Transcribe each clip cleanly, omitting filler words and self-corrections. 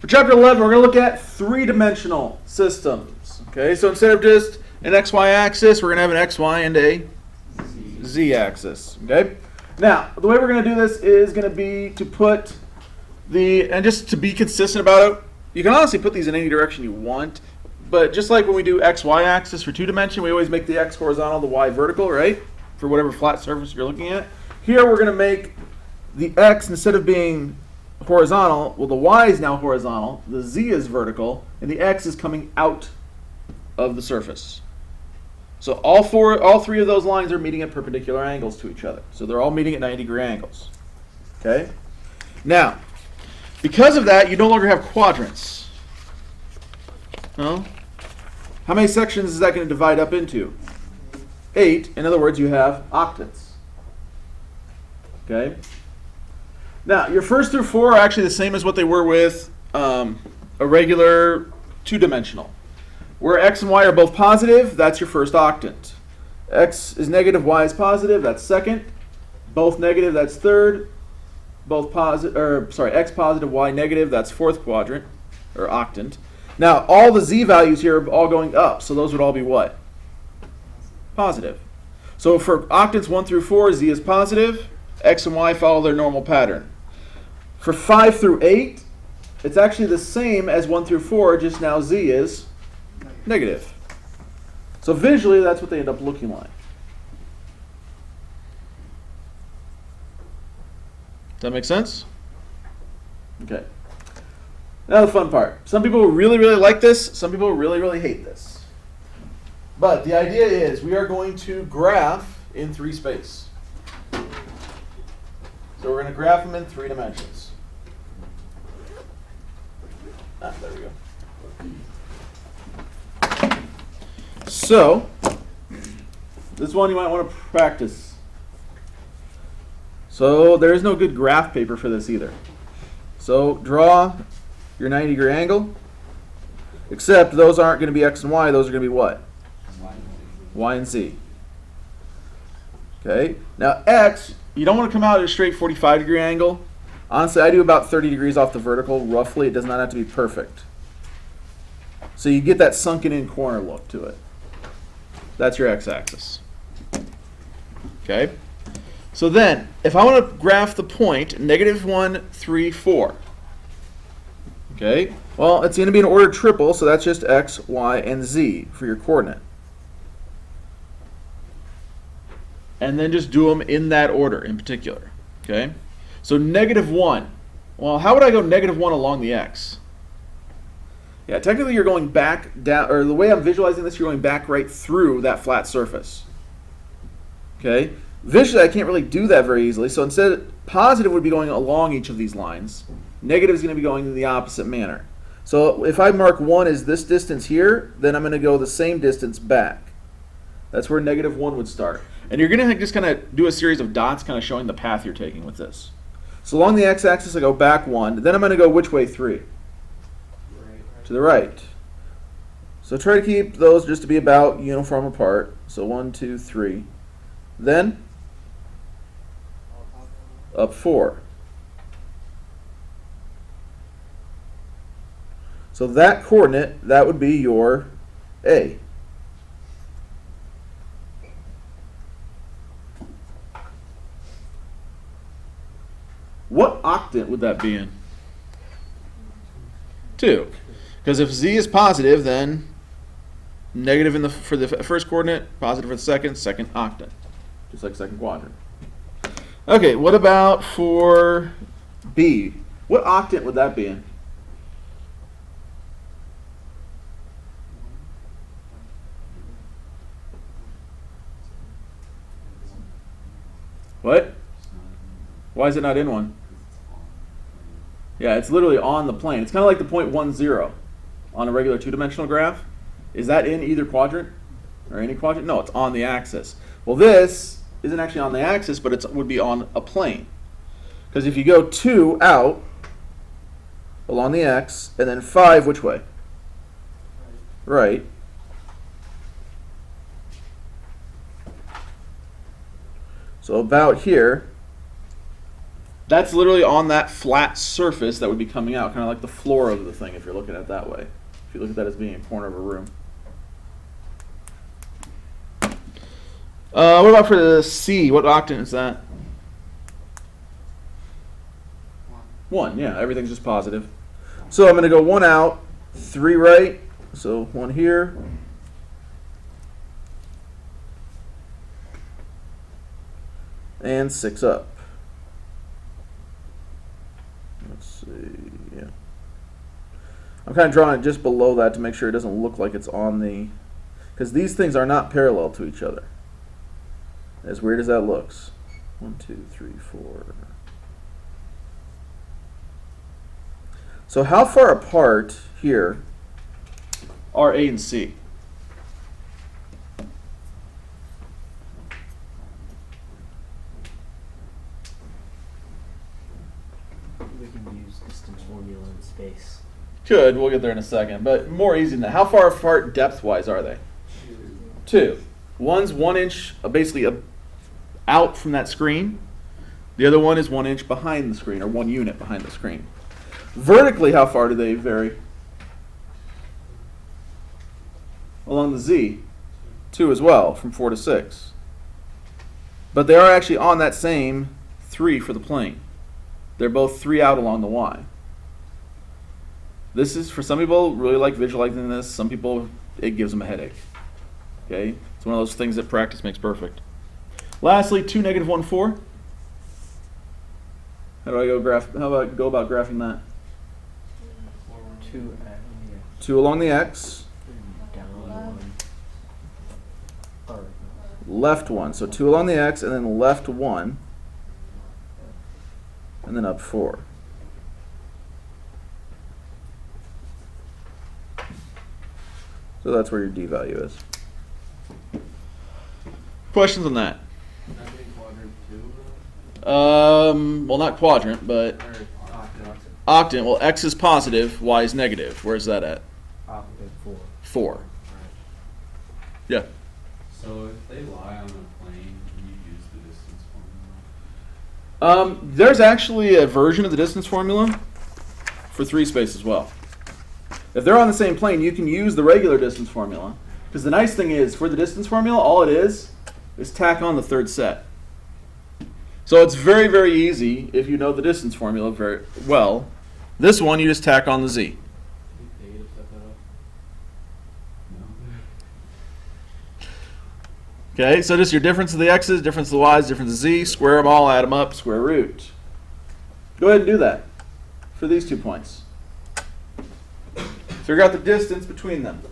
For chapter 11, we're going to look at three-dimensional systems. Okay, so instead of just an xy axis, we're going to have an xy and a z axis. Okay. Now, the way we're going to do this is going to be to put and just to be consistent about it, you can honestly put these in any direction you want, but just like when we do xy axis for two-dimension, we always make the x horizontal, the y vertical, right? For whatever flat surface you're looking at. Here we're going to make the x, instead of being horizontal, well, the y is now horizontal, the z is vertical, and the x is coming out of the surface. So all three of those lines are meeting at perpendicular angles to each other. So they're all meeting at 90-degree angles. Okay? Now, because of that, you no longer have quadrants. No? How many sections is that going to divide up into? 8. In other words, you have octants. Okay? Now, your first through 4 are actually the same as what they were with a regular two-dimensional. Where x and y are both positive, that's your first octant. X is negative, y is positive, that's second. Both negative, that's third. Both positive, x positive, y negative, that's fourth quadrant, or octant. Now, all the z values here are all going up, so those would all be what? Positive. So for octants 1 through 4, z is positive, x and y follow their normal pattern. For 5 through 8, it's actually the same as 1 through 4, just now z is negative. So visually, that's what they end up looking like. Does that make sense? Okay. Now the fun part. Some people really, really like this. Some people really, really hate this. But the idea is we are going to graph in 3 space. So we're going to graph them in 3 dimensions. There we go. So, this one you might want to practice. So, there is no good graph paper for this either. So, draw your 90-degree angle, except those aren't going to be x and y, those are going to be what? Y and z. Okay, now x, you don't want to come out at a straight 45-degree angle. Honestly, I do about 30 degrees off the vertical, roughly. It does not have to be perfect. So you get that sunken in corner look to it. That's your x-axis. Okay? So then, if I want to graph the point, negative 1, 3, 4. Okay? Well, it's going to be an ordered triple, so that's just x, y, and z for your coordinate. And then just do them in that order in particular. Okay? So negative 1. Well, how would I go negative 1 along the x? Yeah, technically you're going back down, or the way I'm visualizing this, you're going back right through that flat surface. Okay? Visually, I can't really do that very easily, so instead, positive would be going along each of these lines. Negative is going to be going in the opposite manner. So if I mark 1 as this distance here, then I'm going to go the same distance back. That's where negative 1 would start. And you're going to just kind of do a series of dots kind of showing the path you're taking with this. So along the x-axis, I go back 1. Then I'm going to go which way 3? To the right. So try to keep those just to be about uniform apart. So 1, 2, 3. Then up 4. So that coordinate, that would be your A. What octant would that be in? 2. Because if z is positive, then negative for the first coordinate, positive for the second octant. Just like second quadrant. Okay, what about for B? What octant would that be in? What? Why is it not in one? Yeah, it's literally on the plane. It's kind of like the point 1, 0 on a regular two-dimensional graph. Is that in either quadrant or any quadrant? No, it's on the axis. Well, this isn't actually on the axis, but it would be on a plane. Because if you go 2 out along the x, and then 5 which way? Right. So about here, That's literally on that flat surface that would be coming out, kind of like the floor of the thing if you're looking at it that way. If you look at that as being a corner of a room. What about for the C? What octant is that? 1, yeah, everything's just positive. So I'm going to go 1 out, 3 right, so 1 here. And 6 up. Let's see, yeah. I'm kind of drawing it just below that to make sure it doesn't look like it's on the, because these things are not parallel to each other. As weird as that looks. 1, 2, 3, 4. So how far apart here are A and C? We can use distance formula in space. Could, we'll get there in a second, but more easy than that. How far apart depth-wise are they? 2. One's 1 inch, basically out from that screen. The other one is 1 inch behind the screen, or 1 unit behind the screen. Vertically, how far do they vary? Along the Z, 2 as well, from 4 to 6. But they are actually on that same 3 for the plane. They're both 3 out along the Y. This is, for some people, really like visualizing this. Some people, it gives them a headache. Okay? It's one of those things that practice makes perfect. Lastly, 2, -1, 4. How do I go about graphing that? 2 2 along the X, down 1. Or left 1. So 2 along the X, and then left 1, and then up 4. So that's where your D value is. Questions on that? Quadrant 2? Well, not quadrant, but octant. Well, X is positive, Y is negative. Where's that at? opposite 4. 4. Yeah. So if they lie on a plane, can you use the distance formula? There's actually a version of the distance formula for 3 space as well. If they're on the same plane, you can use the regular distance formula. Because the nice thing is, for the distance formula, all it is tack on the 3rd set. So it's very, very easy if you know the distance formula very well. This one, you just tack on the Z. Can you negative set that up? No. Okay, so just your difference of the X's, difference of the Y's, difference of Z, square them all, add them up, square root. Go ahead and do that for these 2 points. Figure out the distance between them.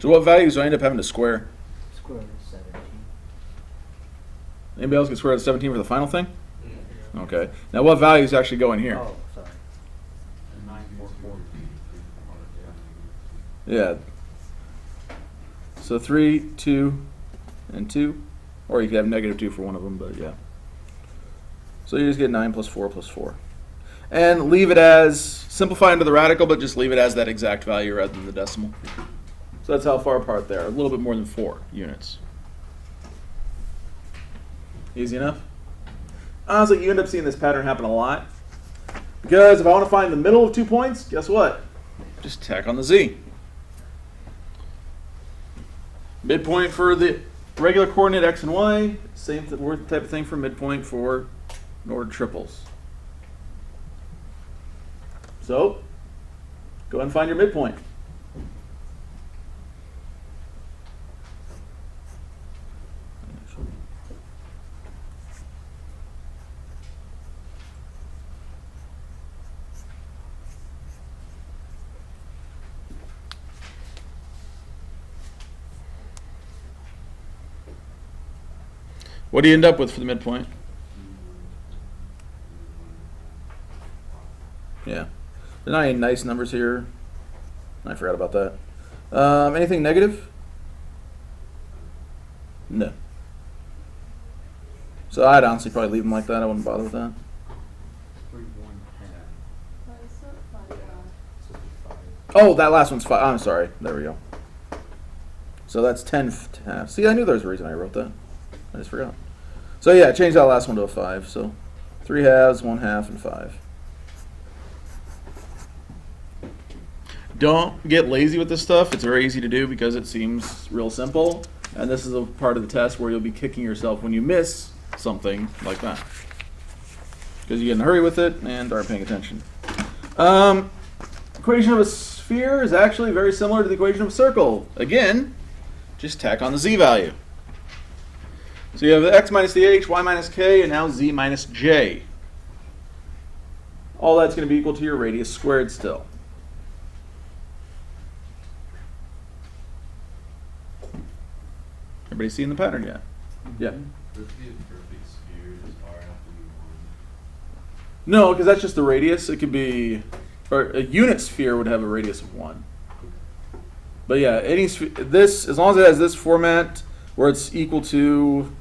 So what values do I end up having to square? Square root of 17. Anybody else get square root of 17 for the final thing? Okay. Now what values actually go in here? Oh, sorry. 944. Yeah. So 3, 2, and 2. Or you could have -2 for one of them, but yeah. So you just get 9 plus 4 plus 4. And leave it as, simplify into the radical, but just leave it as that exact value rather than the decimal. So that's how far apart they are. A little bit more than 4 units. Easy enough? Honestly, you end up seeing this pattern happen a lot. Because if I want to find the middle of 2 points, guess what? Just tack on the Z. Midpoint for the regular coordinate X and Y. Same type of thing for midpoint for ordered triples. So, go ahead and find your midpoint. What do you end up with for the midpoint? Yeah. There's not any nice numbers here. I forgot about that. Anything negative? No. So I'd honestly probably leave them like that. I wouldn't bother with that. 3, 1, half. Oh, that last one's 5. I'm sorry. There we go. So that's 10 half. See, I knew there was a reason I wrote that. I just forgot. So yeah, change that last one to a 5. So 3 halves, 1 half, and 5. Don't get lazy with this stuff. It's very easy to do because it seems real simple. And this is a part of the test where you'll be kicking yourself when you miss something like that. Because you get in a hurry with it and aren't paying attention. Equation of a sphere is actually very similar to the equation of a circle. Again, just tack on the z value. So you have x minus the h, y minus k, and now z minus j. All that's going to be equal to your radius squared still. Everybody seeing the pattern yet? Yeah. For it to be a perfect sphere, does r have to be 1? No, because that's just the radius. It could be, or a unit sphere would have a radius of 1. But yeah, any this, as long as it has this format where it's equal to,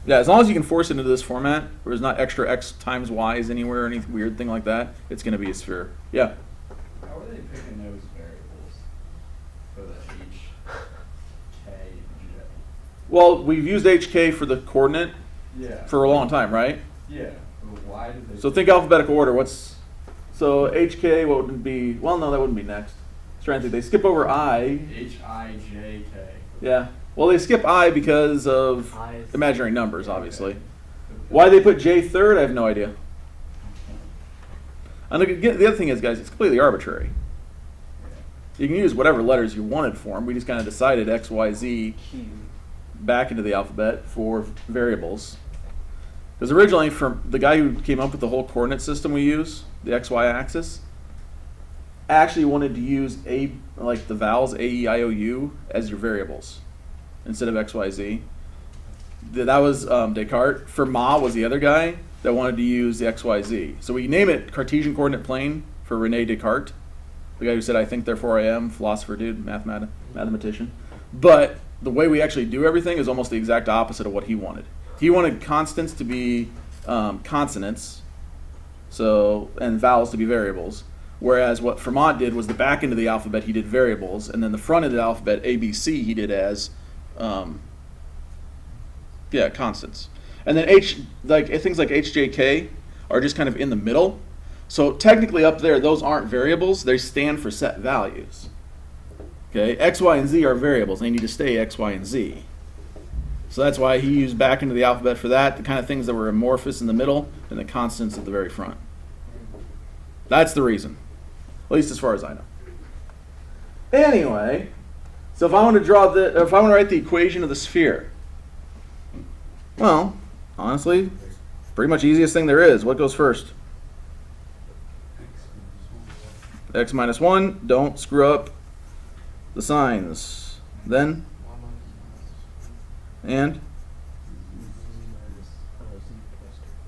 yeah, as long as you can force it into this format where there's not extra x times y's anywhere or any weird thing like that, it's going to be a sphere. Yeah. How are they picking those variables for the h, k, and j? Well, we've used hk for the coordinate Yeah. for a long time, right? Yeah. But why did they? So think alphabetical order. So hk, what would it be? Well, no, that wouldn't be next. I was trying to think. They skip over I. H I J K. Yeah. Well, they skip I because of I's. imaginary numbers, obviously. Okay. Why they put J third, I have no idea. And the other thing is, guys, it's completely arbitrary. You can use whatever letters you wanted for them. We just kind of decided X, Y, Z Q. back into the alphabet for variables. Because originally, from the guy who came up with the whole coordinate system we use, the X, Y axis, actually wanted to use like the vowels A, E, I, O, U as your variables instead of X, Y, Z. That was Descartes. Fermat was the other guy that wanted to use the X, Y, Z. So we name it Cartesian coordinate plane for Rene Descartes, the guy who said, "I think, therefore I am," philosopher dude, mathematician. But the way we actually do everything is almost the exact opposite of what he wanted. He wanted constants to be consonants, and vowels to be variables. Whereas what Fermat did was the back end of the alphabet he did variables, and then the front end of the alphabet A, B, C he did as constants. And then things like H, J, K are just kind of in the middle. So technically up there, those aren't variables. They stand for set values. Okay, X, Y, and Z are variables. They need to stay X, Y, and Z. So that's why he used back into the alphabet for that, the kind of things that were amorphous in the middle and the constants at the very front. That's the reason, at least as far as I know. Anyway, so if I want to write the equation of the sphere, well, honestly, pretty much easiest thing there is. What goes first? X minus 1. Don't screw up the signs. Then, and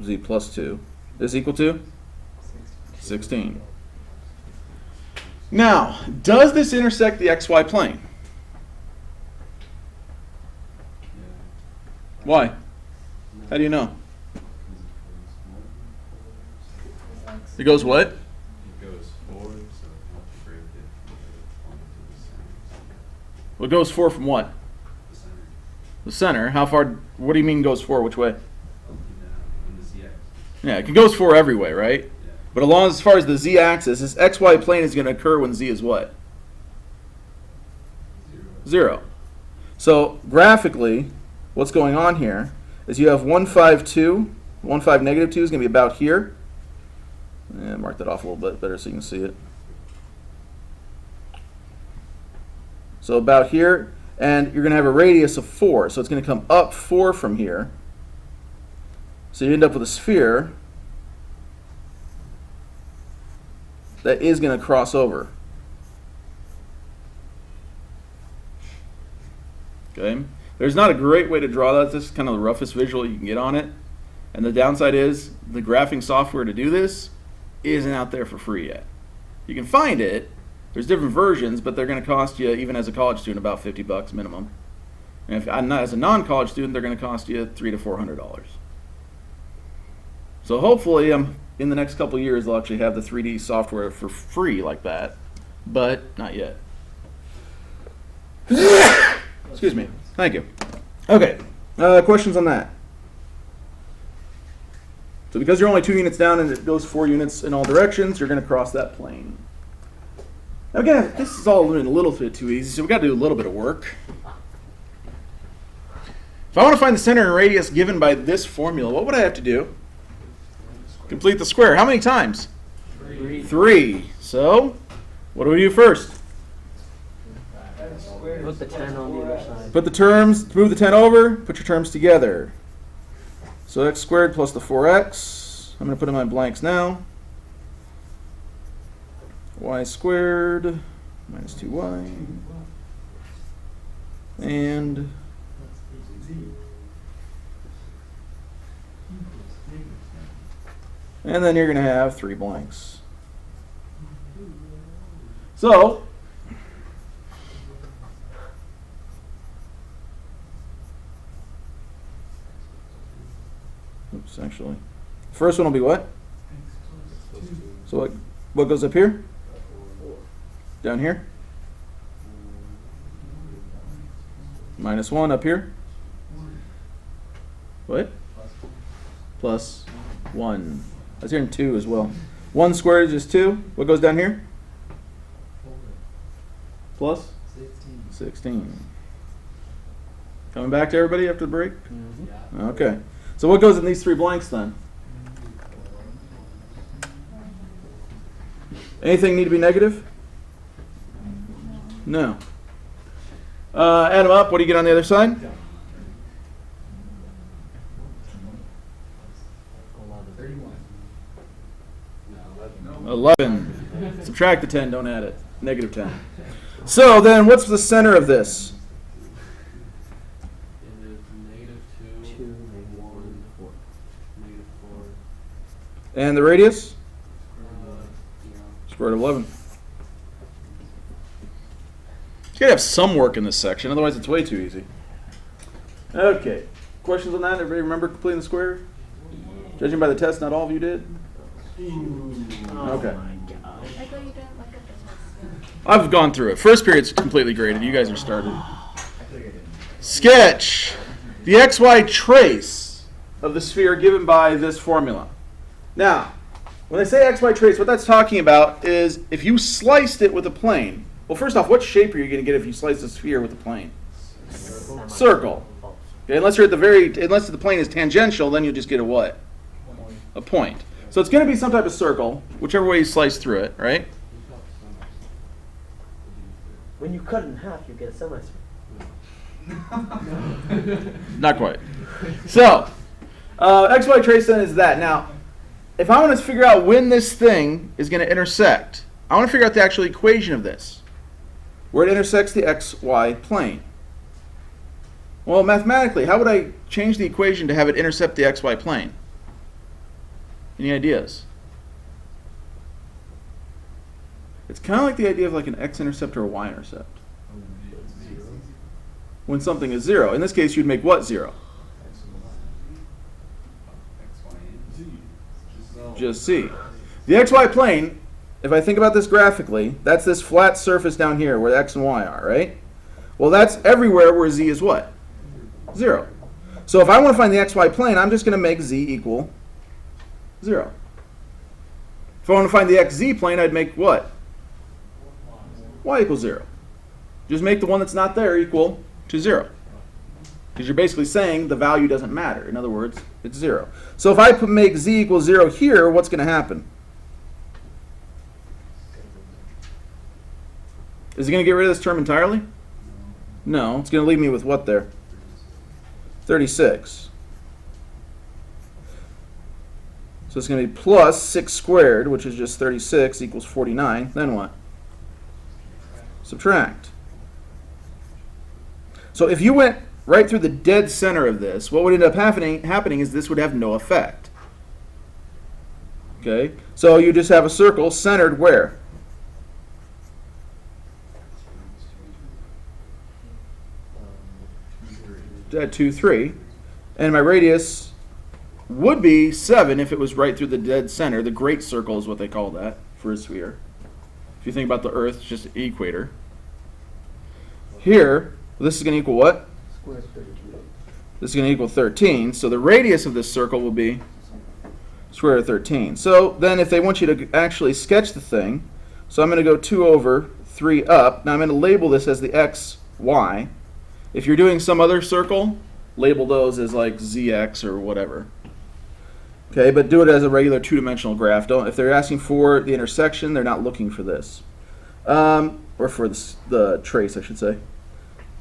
z plus 2 is equal to 16. Now, does this intersect the xy plane? Why? How do you know? It goes what? It goes forward, so you have to break it onto the center. Well, it goes forward from what? The center. The center. How far? What do you mean goes forward? Which way? Up and down on the z-axis. Yeah, it goes forward every way, right? Yeah. But as far as the z-axis, this xy plane is going to occur when z is what? 0. So graphically, what's going on here is you have 1, 5, 2. 1, 5, negative 2 is going to be about here. And mark that off a little bit better so you can see it. So about here, and you're going to have a radius of 4. So it's going to come up 4 from here. So you end up with a sphere that is going to cross over. Okay? There's not a great way to draw that. This is kind of the roughest visual you can get on it. And the downside is the graphing software to do this isn't out there for free yet. You can find it. There's different versions, but they're going to cost you, even as a college student, about $50 minimum. And if as a non-college student, they're going to cost you $300 to $400. So hopefully, in the next couple of years, they'll actually have the 3D software for free like that, but not yet. Excuse me. Thank you. Okay. Questions on that? So because you're only 2 units down and it goes 4 units in all directions, you're going to cross that plane. Now again, this is all a little bit too easy, so we've got to do a little bit of work. If I want to find the center and radius given by this formula, what would I have to do? Complete the square. How many times? 3. So, what do we do first? Put the 10 on the other side. Put the terms, move the 10 over, put your terms together. So x squared plus the 4x. I'm going to put in my blanks now. Y squared minus 2y. And then you're going to have 3 blanks. So, oops, actually. The first one will be what? So what goes up here? Down here? Minus 1 up here? What? Plus 1. I was hearing 2 as well. 1 squared is just 2. What goes down here? Plus? 16. Coming back to everybody after the break? Mm-hmm. Okay. So what goes in these 3 blanks then? Anything need to be negative? No. Add them up. What do you get on the other side? 11. Subtract the 10. Don't add it. Negative 10. So then what's the center of this? Two, one, 4. And the radius? Square root of 11. You gotta have some work in this section, otherwise it's way too easy. Okay. Questions on that? Everybody remember completing the square? Judging by the test, not all of you did? Oh Okay. my gosh. I thought you didn't look at the test. I've gone through it. First period's completely graded. You guys are started. I feel like I didn't. Sketch the xy trace of the sphere given by this formula. Now, when I say xy trace, what that's talking about is if you sliced it with a plane. Well, first off, what shape are you going to get if you slice a sphere with a plane? Circle. Okay, unless the plane is tangential, then you'll just get a what? A point. So it's going to be some type of circle, whichever way you slice through it, right? When you cut it in half, you get a semicircle. Not quite. So, xy trace then is that. Now, if I want to figure out when this thing is going to intersect, I want to figure out the actual equation of this, where it intersects the xy plane. Well, mathematically, how would I change the equation to have it intercept the xy plane? Any ideas? It's kind of like the idea of like an x-intercept or a y-intercept. When something is 0. In this case, you'd make what 0? Just C. The xy plane, if I think about this graphically, that's this flat surface down here where x and y are, right? Well, that's everywhere where z is what? 0. So if I want to find the xy plane, I'm just going to make z equal 0. If I want to find the xz plane, I'd make what? Y equals 0. Just make the one that's not there equal to 0. Because you're basically saying the value doesn't matter. In other words, it's 0. So if I make z equals 0 here, what's going to happen? Is it going to get rid of this term entirely? No. It's going to leave me with what there? 36. So it's going to be plus 6 squared, which is just 36, equals 49. Then what? Subtract. So if you went right through the dead center of this, what would end up happening is this would have no effect. Okay, so you just have a circle centered where? At 2, 3. And my radius would be 7 if it was right through the dead center. The great circle is what they call that for a sphere. If you think about the Earth, it's just the equator. Here, this is going to equal what? Square 32. This is going to equal 13. So the radius of this circle will be square root of 13. So then if they want you to actually sketch the thing, so I'm going to go 2 over 3 up. Now I'm going to label this as the x, y. If you're doing some other circle, label those as like zx or whatever. Okay, but do it as a regular two-dimensional graph. Don't. If they're asking for the intersection, they're not looking for this. Or for the trace, I should say.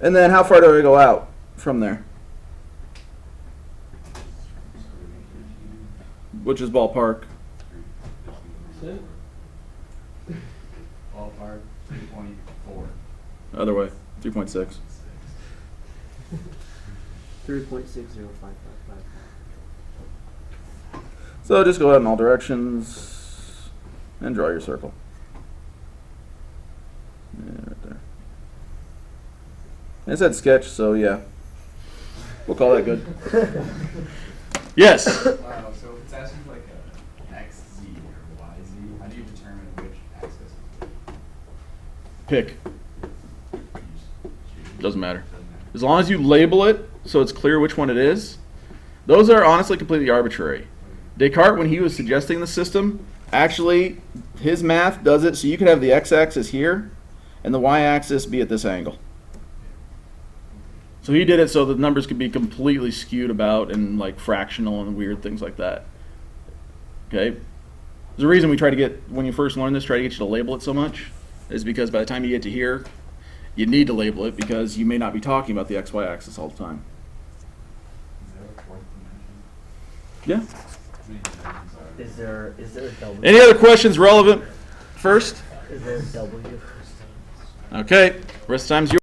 And then how far do I go out from there? Which is ballpark? Ballpark 3.4. Other way, 3.6. 3.60555. So just go out in all directions and draw your circle. Yeah, right there. It said sketch, so yeah. We'll call that good. Yes? Wow, so if it's asking like a XZ or YZ, how do you determine which axis is which? Pick. You just choose? Doesn't matter. Doesn't matter. As long as you label it so it's clear which one it is, those are honestly completely arbitrary. Descartes, when he was suggesting the system, actually, his math does it so you could have the x-axis here and the y-axis be at this angle. So he did it so the numbers could be completely skewed about and like fractional and weird things like that. Okay? There's a reason we try to get, when you first learn this, try to get you to label it so much, is because by the time you get to here, you need to label it because you may not be talking about the x-y axis all the time. Is there a fourth dimension? Yeah? How many dimensions are Is there a W? Any other questions relevant first? Is there a W? Okay, rest of the time's yours.